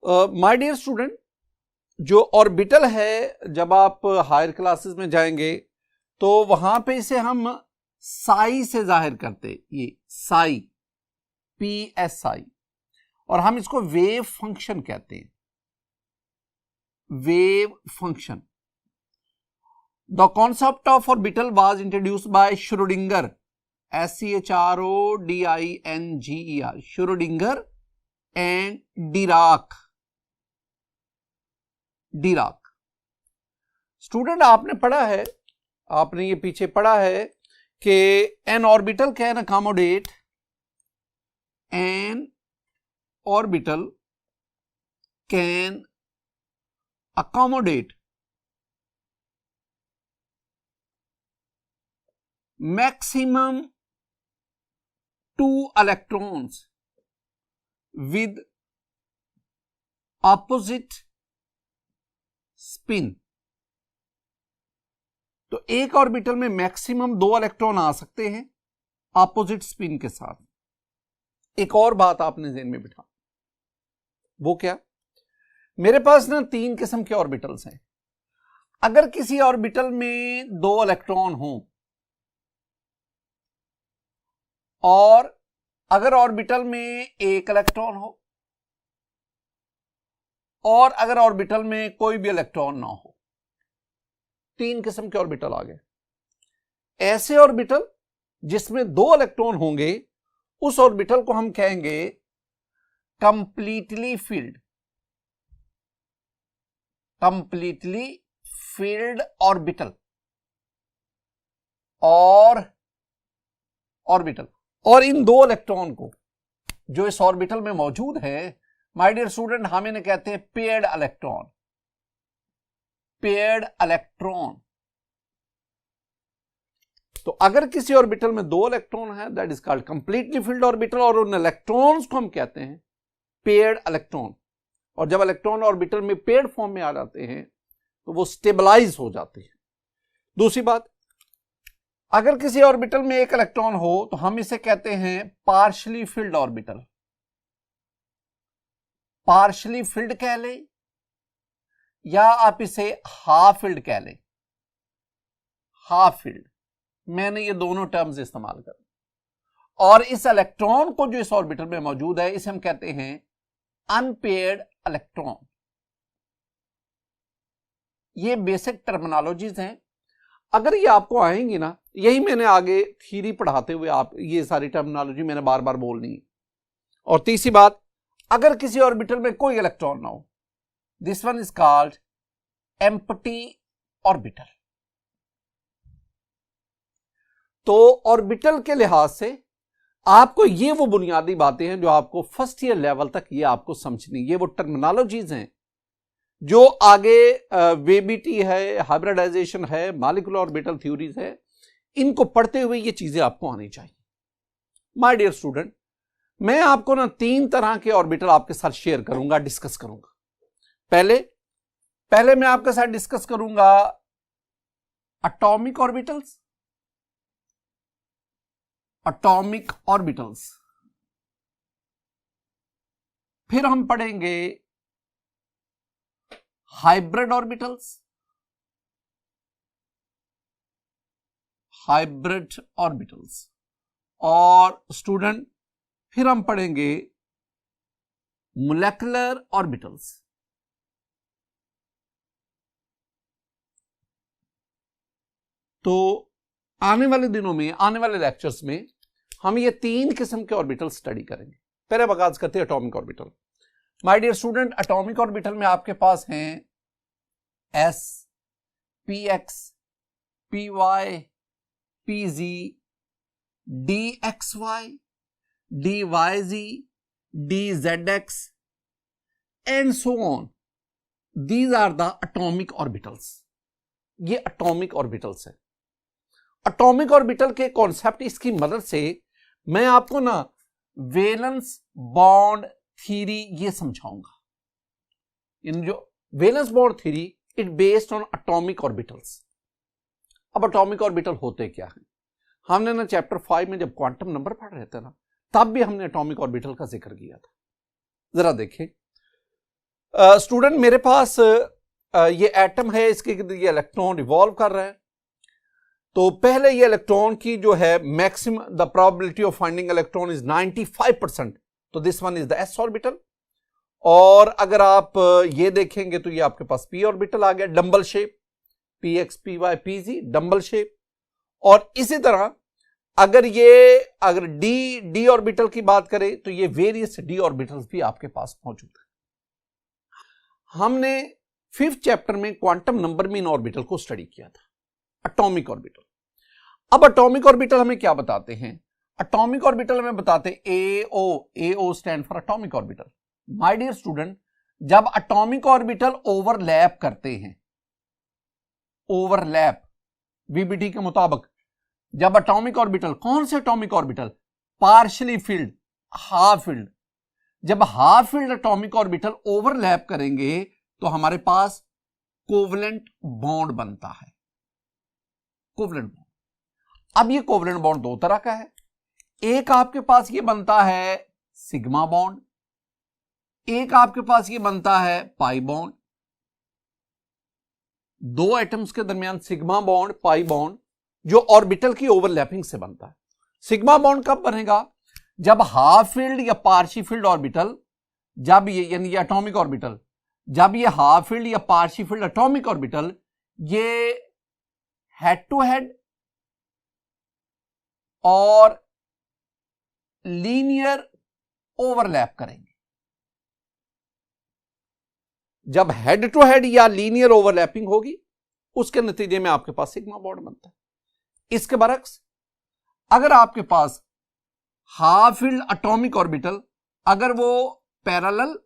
My dear student, जो orbital है जब आप हायर क्लासेस में जाएंगे तो वहां पे इसे हम साई से जाहिर करते, ये साई, PSI, और हम इसको वेव फंक्शन कहते हैं, wave function. The concept of orbital was introduced by Schrodinger, SCHRODINGER, Schrodinger and Dirac. Student, आपने पढ़ा है, आपने ये पीछे पढ़ा है कि N orbital can accommodate, N orbital can accommodate maximum 2 electrons with opposite spin। तो एक ऑर्बिटल में मैक्सिमम 2 इलेक्ट्रॉन आ सकते हैं ऑपोजिट स्पिन के साथ। एक और बात आपने ज़हन में बिठा, वो क्या? मेरे पास ना 3 किस्म के ऑर्बिटल्स हैं। अगर किसी ऑर्बिटल में 2 इलेक्ट्रॉन हो और अगर ऑर्बिटल में 1 इलेक्ट्रॉन हो और अगर ऑर्बिटल में कोई भी इलेक्ट्रॉन ना हो, 3 किस्म के ऑर्बिटल आ गए। ऐसे ऑर्बिटल जिसमें 2 इलेक्ट्रॉन होंगे उस ऑर्बिटल को हम कहेंगे completely filled, completely filled orbital और ऑर्बिटल। और इन 2 इलेक्ट्रॉन को जो इस ऑर्बिटल में मौजूद है, माय डियर स्टूडेंट, हम इन्हें कहते हैं पेयर्ड इलेक्ट्रॉन, पेयर्ड इलेक्ट्रॉन। तो अगर किसी ऑर्बिटल में 2 इलेक्ट्रॉन है, that is called completely filled orbital, और उन इलेक्ट्रॉन्स को हम कहते हैं पेयर्ड इलेक्ट्रॉन। और जब इलेक्ट्रॉन ऑर्बिटल में पेयर्ड फॉर्म में आ जाते हैं तो वो स्टेबलाइज हो जाते हैं। दूसरी बात, अगर किसी ऑर्बिटल में 1 इलेक्ट्रॉन हो तो हम इसे कहते हैं partially field orbital, partially field कह लें या आप इसे हाफ फिल्ड कह लें, हाफ फिल्ड। मैंने ये दोनों टर्म्स इस्तेमाल कर। और इस इलेक्ट्रॉन को जो इस ऑर्बिटल में मौजूद है इसे हम कहते हैं अनपेयर्ड इलेक्ट्रॉन। ये बेसिक टर्मिनोलॉजीज हैं। अगर ये आपको आएंगी ना, यही मैंने आगे थ्योरी पढ़ाते हुए आप ये सारी टर्मिनोलॉजी मैंने बार बार बोलनी है। और तीसरी बात, अगर किसी ऑर्बिटल में कोई इलेक्ट्रॉन ना हो, this one is called empty orbital. तो ऑर्बिटल के लिहाज से आपको ये वो बुनियादी बातें हैं जो आपको फर्स्ट ईयर लेवल तक ये आपको समझनी, ये वो टर्मिनोलॉजीज हैं जो आगे वेबीटी है, हाइब्रिडाइजेशन है, मॉलिक्यूलर ऑर्बिटल थ्योरीज है, इनको पढ़ते हुए ये चीजें आपको आनी चाहिए। माय डियर स्टूडेंट, मैं आपको ना 3 तरह के ऑर्बिटल आपके साथ शेयर करूंगा, डिस्कस करूंगा। पहले मैं आपके साथ डिस्कस करूंगा एटॉमिक ऑर्बिटल्स, एटॉमिक ऑर्बिटल्स। फिर हम पढ़ेंगे हाइब्रिड ऑर्बिटल्स, हाइब्रिड ऑर्बिटल्स। और स्टूडेंट, फिर हम पढ़ेंगे मोलेकुलर ऑर्बिटल्स। तो आने वाले दिनों में, आने वाले लेक्चर्स में हम ये 3 किस्म के ऑर्बिटल स्टडी करेंगे। पहले आगाज करते हैं atomic orbital. My dear student, atomic orbital में आपके पास हैं S, Px, Py, Pz, Dxy, Dyz, Dzx and so on. These are the atomic orbitals. ये एटॉमिक ऑर्बिटल्स है। एटॉमिक ऑर्बिटल के कॉन्सेप्ट, इसकी मदद से मैं आपको ना वैलेंस बॉन्ड थ्योरी ये समझाऊंगा। इन जो valence bond theory it based on atomic orbitals. अब एटॉमिक ऑर्बिटल होते क्या है? हमने ना चैप्टर 5 में जब क्वांटम नंबर पढ़ रहे थे ना, तब भी हमने एटॉमिक ऑर्बिटल का जिक्र किया था। जरा देखें, स्टूडेंट मेरे पास ये एटम है, इसके ये इलेक्ट्रॉन रिवॉल्व कर रहा है। तो पहले ये इलेक्ट्रॉन की जो है maximum the probability of finding electron is 95%, तो this one is the S orbital. और अगर आप ये देखेंगे तो ये आपके पास पी ऑर्बिटल आ गया, dumbbell shape, P X P Y P Z, dumbbell shape. और इसी तरह अगर डी ऑर्बिटल की बात करें तो ये वेरियस डी ऑर्बिटल्स भी आपके पास मौजूद है। हमने 5th चैप्टर में क्वांटम नंबर मीन ऑर्बिटल को स्टडी किया था, एटॉमिक ऑर्बिटल। अब एटॉमिक ऑर्बिटल हमें क्या बताते हैं? एटॉमिक ऑर्बिटल हमें बताते हैं AO stand for atomic orbital. My dear student, जब एटॉमिक ऑर्बिटल ओवरलैप करते हैं, ओवरलैप वीबीटी के मुताबिक, जब एटॉमिक ऑर्बिटल, कौन से atomic orbital? Partially filled, half filled. जब half filled atomic orbital overlap करेंगे तो हमारे पास कोवलेंट बॉन्ड बनता है, कोवलेंट बॉन्ड। अब ये कोवलेंट बॉन्ड दो तरह का है। एक आपके पास ये बनता है सिग्मा बॉन्ड, एक आपके पास ये बनता है पाई बॉन्ड। दो एटम्स के दरमियान सिग्मा बॉन्ड, पाई बॉन्ड, जो ऑर्बिटल की ओवरलैपिंग से बनता है। सिग्मा बॉन्ड कब बनेगा? जब हाफ फील्ड या पार्शी फील्ड ऑर्बिटल, जब ये यानी ये एटॉमिक ऑर्बिटल, जब ये हाफ फील्ड या पार्शी फील्ड एटॉमिक ऑर्बिटल ये हेड टू हेड और लीनियर ओवरलैप करेंगे। जब हेड टू हेड या लीनियर ओवरलैपिंग होगी, उसके नतीजे में आपके पास सिग्मा बॉन्ड बनता है। इसके बरक्स, अगर आपके पास हाफ फील्ड एटॉमिक ऑर्बिटल, अगर वो पैरेलल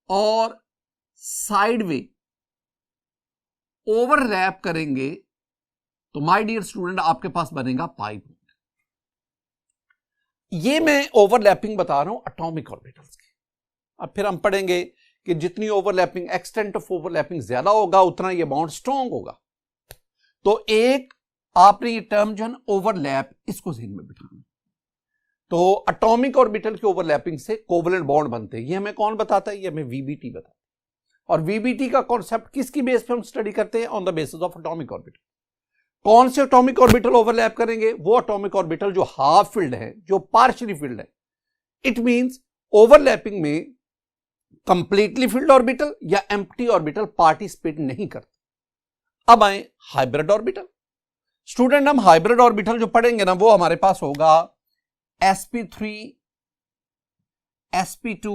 और साइडवे ओवरलैप करेंगे तो माय डियर स्टूडेंट आपके पास बनेगा पाई बॉन्ड। ये मैं ओवरलैपिंग बता रहा हूं एटॉमिक ऑर्बिटल्स की। अब फिर हम पढ़ेंगे कि जितनी ओवरलैपिंग, एक्सटेंट ऑफ ओवरलैपिंग ज्यादा होगा उतना ये बॉन्ड स्ट्रॉन्ग होगा। तो एक आपने ये टर्म जो है ओवरलैप, इसको ज़हन में बिठाना। तो एटॉमिक ऑर्बिटल की ओवरलैपिंग से कोवलेंट बॉन्ड बनते हैं। ये हमें कौन बताता है? ये हमें वीबीटी बताता है। और वीबीटी का कॉन्सेप्ट किसकी बेस पे हम स्टडी करते हैं? On the basis of atomic orbital. कौन से एटॉमिक ऑर्बिटल ओवरलैप करेंगे? वो एटॉमिक ऑर्बिटल जो हाफ फील्ड है, जो पार्शियली फील्ड है। इट मींस ओवरलैपिंग में कंप्लीटली फील्ड ऑर्बिटल या एम्प्टी ऑर्बिटल पार्टिसिपेट नहीं करते। अब आए हाइब्रिड ऑर्बिटल। स्टूडेंट, हम हाइब्रिड ऑर्बिटल जो पढ़ेंगे ना, वो हमारे पास होगा sp3, sp2,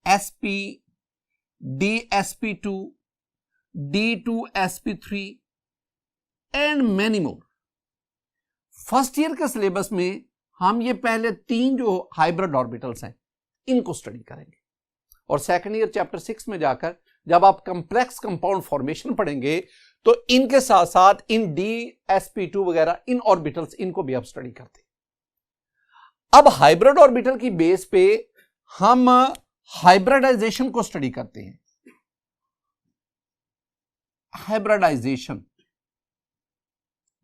sp, dsp2, d2sp3 and many more. First year के सिलेबस में हम ये पहले तीन जो हाइब्रिड ऑर्बिटल्स हैं इनको स्टडी करेंगे, और सेकेंड ईयर चैप्टर 6 में जाकर जब आप कंप्लेक्स कंपाउंड फॉर्मेशन पढ़ेंगे तो इनके साथ साथ इन dsp2 वगैरह इन ऑर्बिटल्स, इनको भी आप स्टडी करते हैं। अब हाइब्रिड ऑर्बिटल की बेस पे हम हाइब्रिडाइजेशन को स्टडी करते हैं। हाइब्रिडाइजेशन,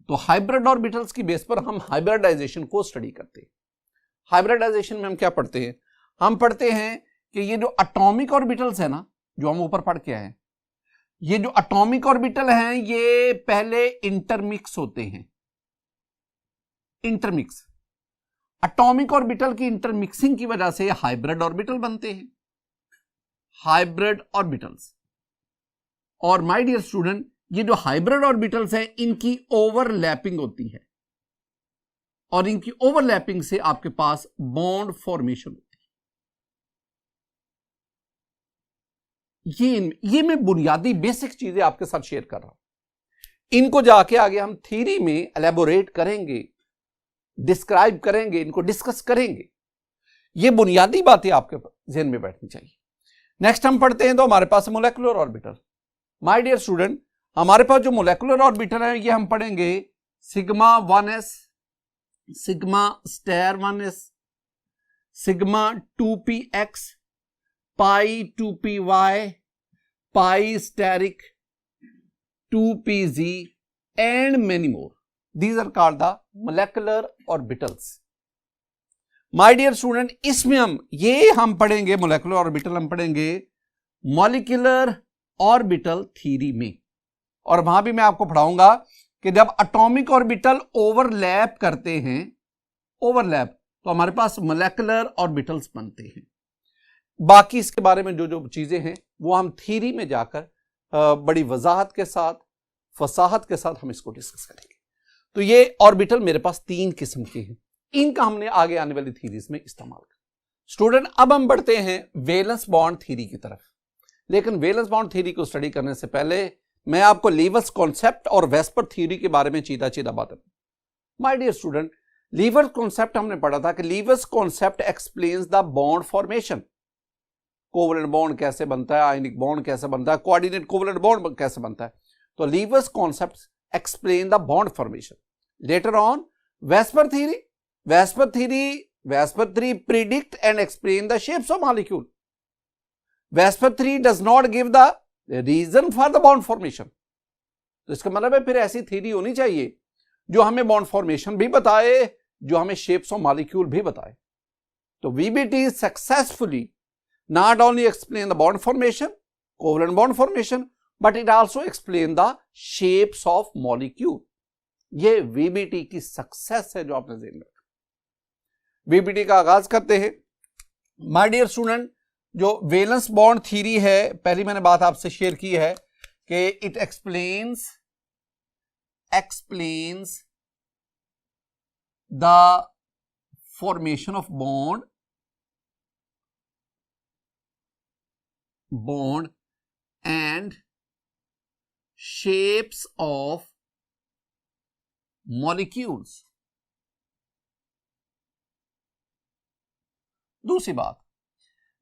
तो हाइब्रिड ऑर्बिटल्स की बेस पर हम हाइब्रिडाइजेशन को स्टडी करते हैं। हाइब्रिडाइजेशन में हम क्या पढ़ते हैं? हम पढ़ते हैं कि ये जो एटॉमिक ऑर्बिटल्स है ना, जो हम ऊपर पढ़ के आए हैं, ये जो एटॉमिक ऑर्बिटल हैं ये पहले इंटरमिक्स होते हैं। इंटरमिक्स, एटॉमिक ऑर्बिटल की इंटरमिक्सिंग की वजह से हाइब्रिड ऑर्बिटल बनते हैं, हाइब्रिड ऑर्बिटल्स। और माय डियर स्टूडेंट, ये जो हाइब्रिड ऑर्बिटल्स हैं इनकी ओवरलैपिंग होती है, और इनकी ओवरलैपिंग से आपके पास बॉन्ड फॉर्मेशन होती है। ये मैं बुनियादी बेसिक चीजें आपके साथ शेयर कर रहा हूं। इनको जाके आगे हम थ्योरी में एलैबोरेट करेंगे, डिस्क्राइब करेंगे, इनको डिस्कस करेंगे। ये बुनियादी बातें आपके ज़हन में बैठनी चाहिए। नेक्स्ट हम पढ़ते हैं तो हमारे पास molecular orbital. My dear student, हमारे पास जो मोलेकुलर ऑर्बिटल है ये हम पढ़ेंगे sigma 1s, sigma star 1s, sigma 2px, pi 2py, pi steric 2pz and many more. These are called the molecular orbitals. My dear student, इसमें हम पढ़ेंगे मोलेकुलर ऑर्बिटल, हम पढ़ेंगे मॉलिक्यूलर ऑर्बिटल थ्योरी में, और वहां भी मैं आपको पढ़ाऊंगा कि जब एटॉमिक ऑर्बिटल ओवरलैप करते हैं, ओवरलैप, तो हमारे पास मोलेकुलर ऑर्बिटल्स बनते हैं। बाकी इसके बारे में जो जो चीजें हैं वो हम थ्योरी में जाकर बड़ी वजाहत के साथ, फसाहत के साथ हम इसको डिस्कस करेंगे। तो ये ऑर्बिटल मेरे पास 3 किस्म के हैं, इनका हमने आगे आने वाली थ्योरीज में इस्तेमाल किया। स्टूडेंट, अब हम बढ़ते हैं वैलेंस बॉन्ड थ्योरी की तरफ, लेकिन वैलेंस बॉन्ड थ्योरी को स्टडी करने से पहले मैं आपको लीवर्स कॉन्सेप्ट और वेस्पर थ्योरी के बारे में सीधा सीधा बात करूं। My dear student, Lewis concept हमने पढ़ा था कि Lewis's concept explains the bond formation. Covalent bond कैसे बनता है, आयनिक बॉन्ड कैसे बनता है, कोऑर्डिनेट कोवलेंट बॉन्ड कैसे बनता है। तो Lewis's concept explain the bond formation. Later on VSEPR theory, VSEPR theory predict and explain the shapes of molecule. VSEPR theory does not give the reason for the bond formation. तो इसका मतलब है फिर ऐसी थ्योरी होनी चाहिए जो हमें बॉन्ड फॉर्मेशन भी बताए, जो हमें शेप्स ऑफ मॉलिक्यूल भी बताए। तो VBT successfully not only explain the bond formation, covalent bond formation, but it also explain the shapes of molecule. ये VBT की सक्सेस है जो आपने ध्यान रखा। VBT का आगाज करते हैं। माय डियर स्टूडेंट, जो वैलेंस बॉन्ड थ्योरी है, पहली मैंने बात आपसे शेयर की है कि it explains the formation of bond and shapes of molecules। दूसरी बात,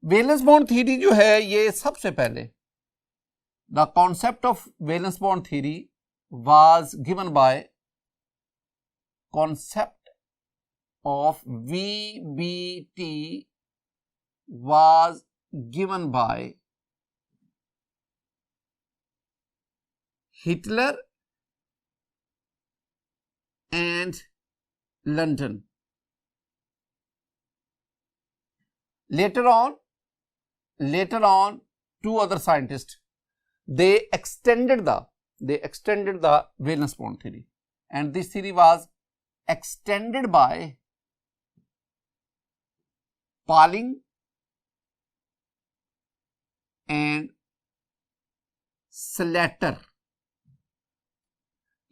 वैलेंस बॉन्ड थ्योरी जो है, ये सबसे पहले the concept of valence bond theory was given by concept of VBT was given by Hitler and London. Later on, two other scientists, they extended the valence bond theory, and this theory was extended by Pauling and Slater।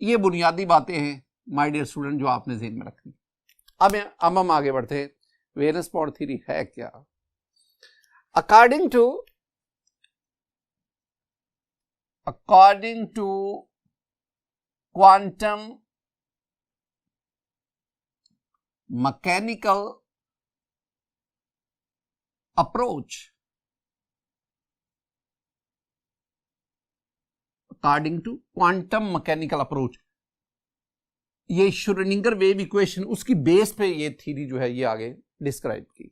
ये बुनियादी बातें हैं my dear student जो आपने ज़हन में रखनी। अब हम आगे बढ़ते हैं। वैलेंस बॉन्ड थ्योरी है क्या? According to quantum mechanical approach, according to quantum mechanical approach, ये श्रोडिंगर वेव इक्वेशन, उसकी बेस पे ये थ्योरी जो है ये आगे डिस्क्राइब की।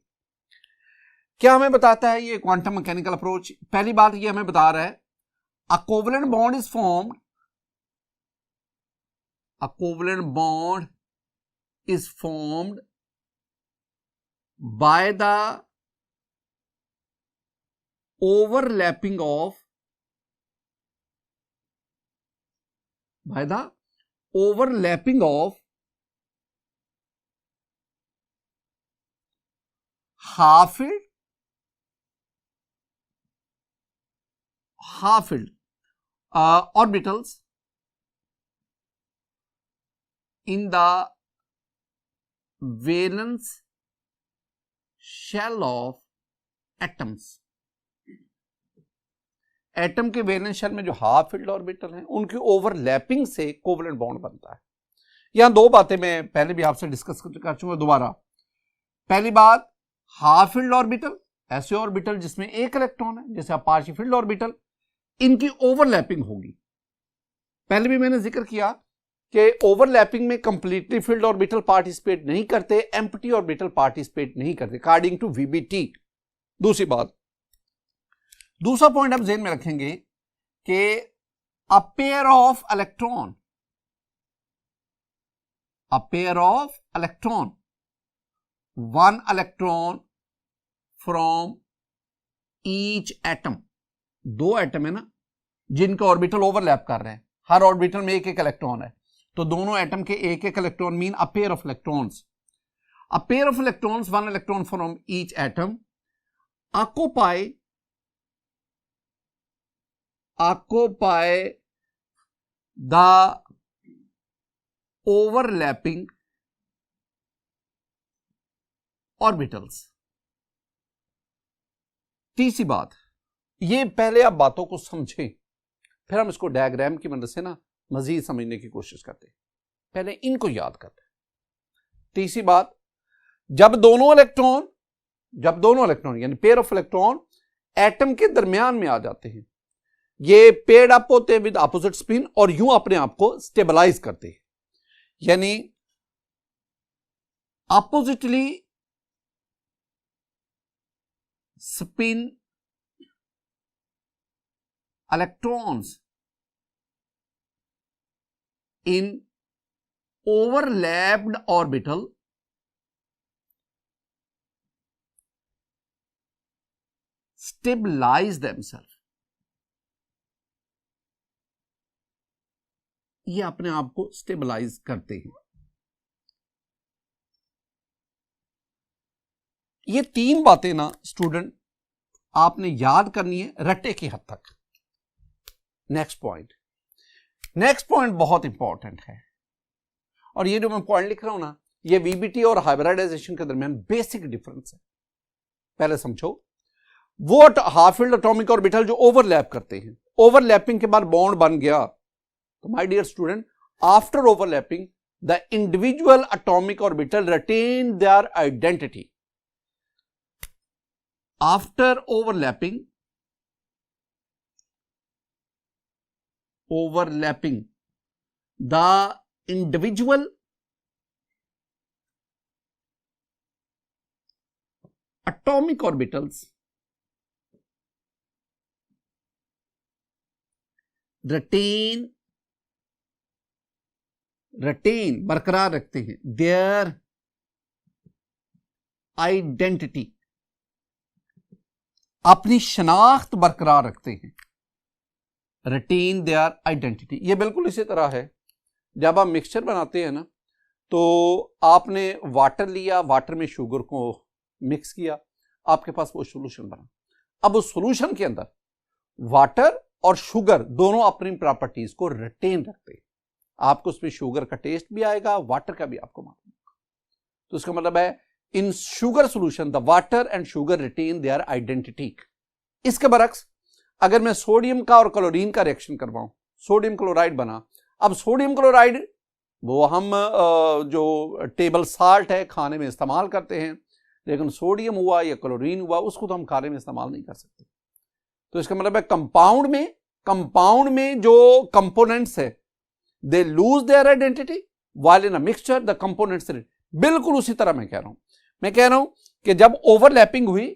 क्या हमें बताता है ये क्वांटम मैकेनिकल अप्रोच? पहली बात ये हमें बता रहा है a covalent bond is formed by the overlapping of half-filled orbitals in the valence shell of atoms। Atom के वैलेंस शेल में जो हाफ फिल्ड ऑर्बिटल हैं उनकी ओवरलैपिंग से कोवलेंट बॉन्ड बनता है। यहां दो बातें मैं पहले भी आपसे डिस्कस कर चुका दोबारा। पहली बात, हाफ फिल्ड ऑर्बिटल, ऐसे ऑर्बिटल जिसमें एक इलेक्ट्रॉन है, जैसे पार्शियल फिल्ड ऑर्बिटल, इनकी ओवरलैपिंग होगी। पहले भी मैंने जिक्र किया कि ओवरलैपिंग में कंप्लीटली फिल्ड ऑर्बिटल पार्टिसिपेट नहीं करते, एम्प्टी ऑर्बिटल पार्टिसिपेट नहीं करते अकॉर्डिंग टू VBT। दूसरी बात, दूसरा पॉइंट आप ध्यान में रखेंगे कि a pair of electron 1 electron from each atom, 2 atom है ना जिनके ऑर्बिटल ओवरलैप कर रहे हैं, हर ऑर्बिटल में एक एक इलेक्ट्रॉन है, तो दोनों एटम के एक एक electron mean a pair of electrons, a pair of electrons 1 electron from each atom occupy the overlapping orbitals। तीसरी बात, ये पहले आप बातों को समझें, फिर हम इसको डायग्राम की मदद से ना मजीद समझने की कोशिश करते हैं, पहले इनको याद करते हैं। तीसरी बात, जब दोनों इलेक्ट्रॉन यानी पेयर ऑफ इलेक्ट्रॉन एटम के दरमियान में आ जाते हैं, ये पेयर्ड अप होते हैं विद अपोजिट स्पिन और यूं अपने आप को स्टेबलाइज करते हैं, यानी oppositely spin electrons in overlapped orbital stabilise themself, ये अपने आप को स्टेबलाइज करते हैं। ये 3 बातें ना स्टूडेंट आपने याद करनी है रट्टे की हद तक। नेक्स्ट पॉइंट बहुत इंपॉर्टेंट है, और ये जो मैं पॉइंट लिख रहा हूं ना, ये वीबीटी और हाइब्रिडाइजेशन के दरमियान बेसिक डिफरेंस है। पहले समझो, वो हाफ फील्ड एटॉमिक ऑर्बिटल जो ओवरलैप करते हैं, ओवरलैपिंग के बाद बॉन्ड बन गया, तो my dear student, after overlapping the individual atomic orbital retain their identity. After overlapping the individual atomic orbitals retain बरकरार रखते हैं their identity, अपनी शनाख्त बरकरार रखते हैं, रिटेन देयर आइडेंटिटी। ये बिल्कुल इसी तरह है, जब आप मिक्सचर बनाते हैं ना, तो आपने वाटर लिया, वाटर में शुगर को मिक्स किया, आपके पास वो सॉल्यूशन बना। अब उस सॉल्यूशन के अंदर वाटर और शुगर दोनों अपनी प्रॉपर्टीज को रिटेन रखते हैं, आपको उसमें शुगर का टेस्ट भी आएगा, वाटर का भी आपको मालूम होगा। तो इसका मतलब है in sugar solution the water and sugar retain their identity. इसके बरक्स अगर मैं सोडियम का और क्लोरीन का रिएक्शन करवाऊं, सोडियम क्लोराइड बना, अब सोडियम क्लोराइड वो हम जो टेबल साल्ट है खाने में इस्तेमाल करते हैं, लेकिन सोडियम हुआ या क्लोरीन हुआ उसको तो हम खाने में इस्तेमाल नहीं कर सकते। तो इसका मतलब है कंपाउंड में जो कंपोनेंट्स है they lose their identity while in a mixture the components. बिल्कुल उसी तरह मैं कह रहा हूं कि जब ओवरलैपिंग हुई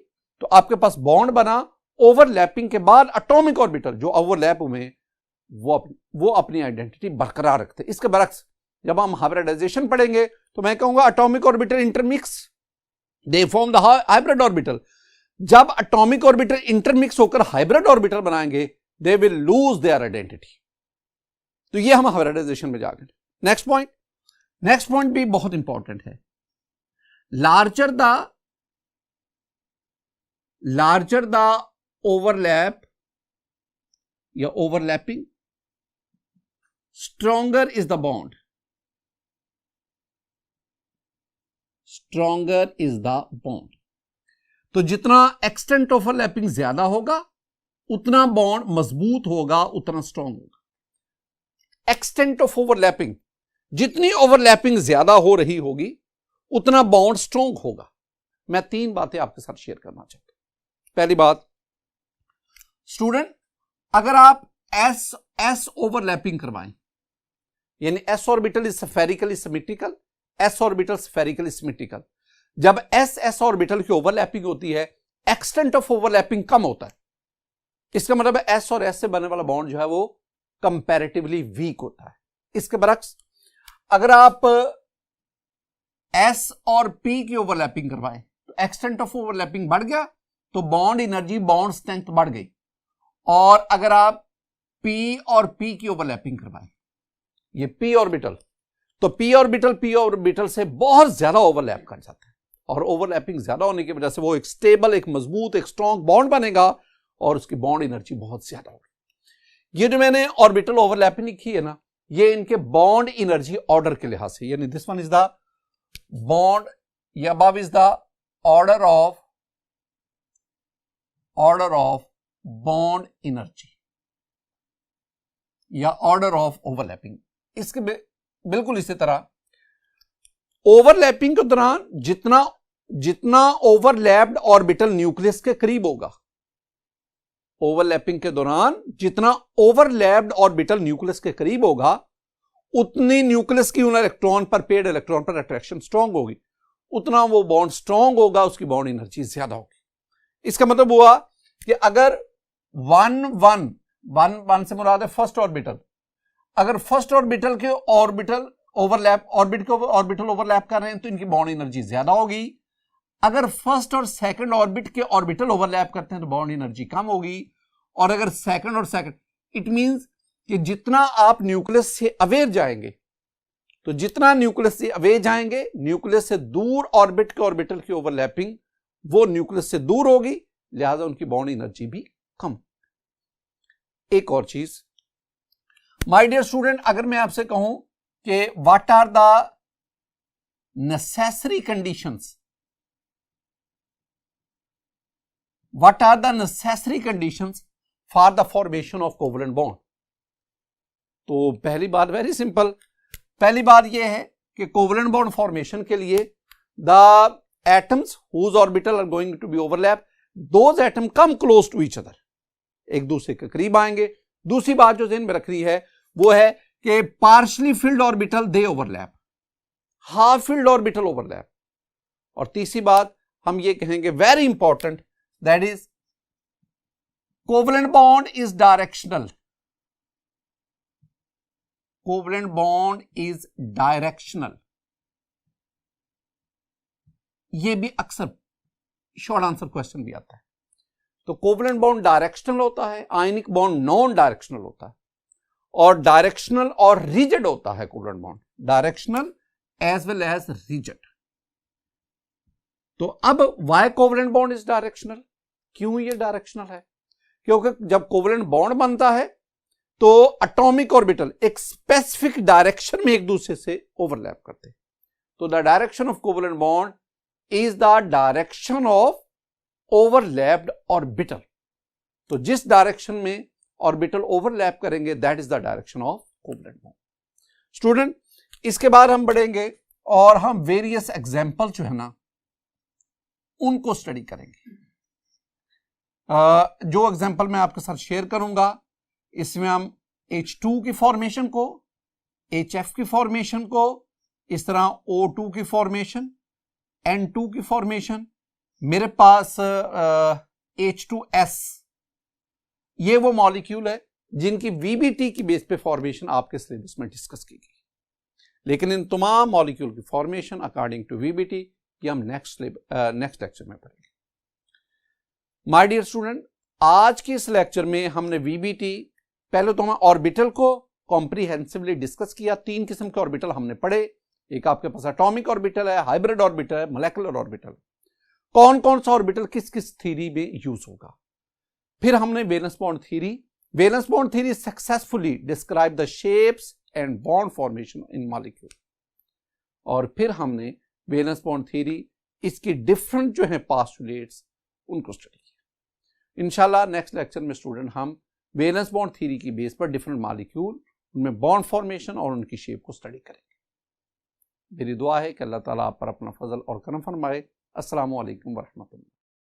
तो आपके पास बॉन्ड बना, ओवरलैपिंग के बाद एटॉमिक ऑर्बिटल जो ओवरलैप हुए वो अपनी आइडेंटिटी बरकरार रखते। इसके बरक्स जब हम हाइब्रिडाइजेशन पढ़ेंगे तो मैं कहूंगा atomic orbital intermix, they form the hybrid orbital. जब एटॉमिक ऑर्बिटल इंटरमिक्स होकर हाइब्रिड ऑर्बिटल बनाएंगे they will lose their identity. तो ये हम हाइब्रिडाइजेशन में जाकर। नेक्स्ट पॉइंट भी बहुत इंपॉर्टेंट है, लार्जर द ओवरलैप या overlapping stronger is the bond, तो जितना एक्सटेंट ओवरलैपिंग ज्यादा होगा उतना बॉन्ड मजबूत होगा, उतना स्ट्रॉन्ग होगा। एक्सटेंट ऑफ ओवरलैपिंग, जितनी ओवरलैपिंग ज्यादा हो रही होगी उतना बॉन्ड स्ट्रॉन्ग होगा। मैं 3 बातें आपके साथ शेयर करना चाहता हूं। पहली बात, स्टूडेंट अगर आप एस ओवरलैपिंग करवाएं, यानी S orbital is spherically symmetrical, S orbital spherically symmetrical, जब एस ऑर्बिटल की ओवरलैपिंग होती है एक्सटेंट ऑफ ओवरलैपिंग कम होता है। इसका मतलब है एस और एस से बनने वाला बॉन्ड जो है वो कंपैरेटिवली वीक होता है। इसके बरक्स अगर आप एस और पी की ओवरलैपिंग करवाएं तो एक्सटेंट ऑफ ओवरलैपिंग बढ़ गया, तो बॉन्ड एनर्जी बॉन्ड स्ट्रेंथ बढ़ गई। और अगर आप पी और पी की ओवरलैपिंग करवाएं, ये पी ऑर्बिटल, तो पी ऑर्बिटल से बहुत ज्यादा ओवरलैप कर जाता है, और ओवरलैपिंग ज्यादा होने की वजह से वो एक स्टेबल, एक मजबूत, एक स्ट्रॉन्ग बॉन्ड बनेगा और उसकी बॉन्ड एनर्जी बहुत ज्यादा होगी। ये जो मैंने ऑर्बिटल ओवरलैपिंग लिखी है ना, ये इनके बॉन्ड एनर्जी ऑर्डर के लिहाज से, यानी this one is the bond, या above is the order of bond energy या ऑर्डर ऑफ ओवरलैपिंग। इसके बिल्कुल इसी तरह ओवरलैपिंग के दौरान जितना ओवरलैप्ड ऑर्बिटल न्यूक्लियस के करीब होगा, ओवरलैपिंग के दौरान जितना ओवरलैप्ड ऑर्बिटल न्यूक्लियस के करीब होगा, उतनी न्यूक्लियस की उन इलेक्ट्रॉन पर, पेड इलेक्ट्रॉन पर अट्रैक्शन स्ट्रांग होगी, उतना वो बॉन्ड स्ट्रांग होगा, उसकी बॉन्ड एनर्जी ज्यादा होगी। इसका मतलब हुआ कि अगर वन से मुराद है फर्स्ट ऑर्बिटल, अगर फर्स्ट ऑर्बिटल के ऑर्बिटल ओवरलैप कर रहे हैं तो इनकी बॉन्ड एनर्जी ज्यादा होगी। अगर फर्स्ट और सेकंड ऑर्बिट के ऑर्बिटल ओवरलैप करते हैं तो बॉन्ड एनर्जी कम होगी। और अगर सेकंड, इट मींस कि जितना आप न्यूक्लियस से अवे जाएंगे, तो जितना न्यूक्लियस से अवे जाएंगे, न्यूक्लियस से दूर ऑर्बिट के ऑर्बिटल की ओवरलैपिंग वो न्यूक्लियस से दूर होगी, लिहाजा उनकी बॉन्ड एनर्जी भी कम। एक और चीज माय डियर स्टूडेंट, अगर मैं आपसे कहूं कि what are the necessary conditions, what are the necessary conditions for the formation of covalent bond? तो पहली बात वेरी सिंपल, पहली बात यह है कि कोवलेंट बॉन्ड फॉर्मेशन के लिए the atoms whose orbital are going to be overlap, those atom come close to each other, एक दूसरे के करीब आएंगे। दूसरी बात जो ध्यान में रखनी है वो है कि पार्शली फिल्ड ऑर्बिटल दे overlap, half filled orbital overlap. और तीसरी बात हम ये कहेंगे very important, that is covalent bond is directional, covalent bond is directional। ये भी अक्सर शॉर्ट आंसर क्वेश्चन भी आता है। तो कोवलेंट बॉन्ड डायरेक्शनल होता है, आयनिक बॉन्ड नॉन डायरेक्शनल होता है, और डायरेक्शनल और रिजिड होता है covalent bond, directional as well as rigid. तो अब why covalent bond is directional, क्यों ये डायरेक्शनल है? क्योंकि जब कोवलेंट बॉन्ड बनता है तो एटॉमिक ऑर्बिटल एक स्पेसिफिक डायरेक्शन में एक दूसरे से ओवरलैप करते हैं। तो the direction of covalent bond is the direction of overlapped orbital. तो जिस डायरेक्शन में ऑर्बिटल ओवरलैप करेंगे that is the direction of covalent bond. Student, इसके बाद हम बढ़ेंगे और हम वेरियस एग्जाम्पल जो है ना उनको स्टडी करेंगे। जो एग्जाम्पल मैं आपके साथ शेयर करूंगा इसमें हम H2 की फॉर्मेशन को, HF की फॉर्मेशन को, इस तरह O2 की फॉर्मेशन, N2 की फॉर्मेशन, मेरे पास H2S, ये वो मॉलिक्यूल है जिनकी VBT की बेस पे फॉर्मेशन आपके सिलेबस में डिस्कस की गई। लेकिन इन तमाम मॉलिक्यूल की फॉर्मेशन अकॉर्डिंग टू VBT ये हम नेक्स्ट लेक्चर में पढ़ेंगे। माय डियर स्टूडेंट, आज के इस लेक्चर में हमने VBT, पहले तो हम ऑर्बिटल को कॉम्प्रिहेंसिवली डिस्कस किया। 3 किस्म के ऑर्बिटल हमने पढ़े, एक आपके पास एटॉमिक ऑर्बिटल है, हाइब्रिड ऑर्बिटल है, मोलेकुलर ऑर्बिटल। कौन कौन सा ऑर्बिटल किस किस थ्योरी में यूज होगा। फिर हमने valence bond theory successfully describe the shapes and bond formation in molecule. और फिर हमने वैलेंस बॉन्ड थ्योरी, इसकी डिफरेंट जो है पोस्टुलेट्स, उनको स्टडी किया। इंशाल्लाह नेक्स्ट लेक्चर में स्टूडेंट हम वैलेंस बॉन्ड थ्योरी की बेस पर डिफरेंट मॉलिक्यूल, उनमें बॉन्ड फॉर्मेशन और उनकी शेप को स्टडी करेंगे। मेरी दुआ है कि अल्लाह ताला आप पर अपना फजल और करम फरमाए। अस्सलामु अलैकुम व रहमतुल्लाह।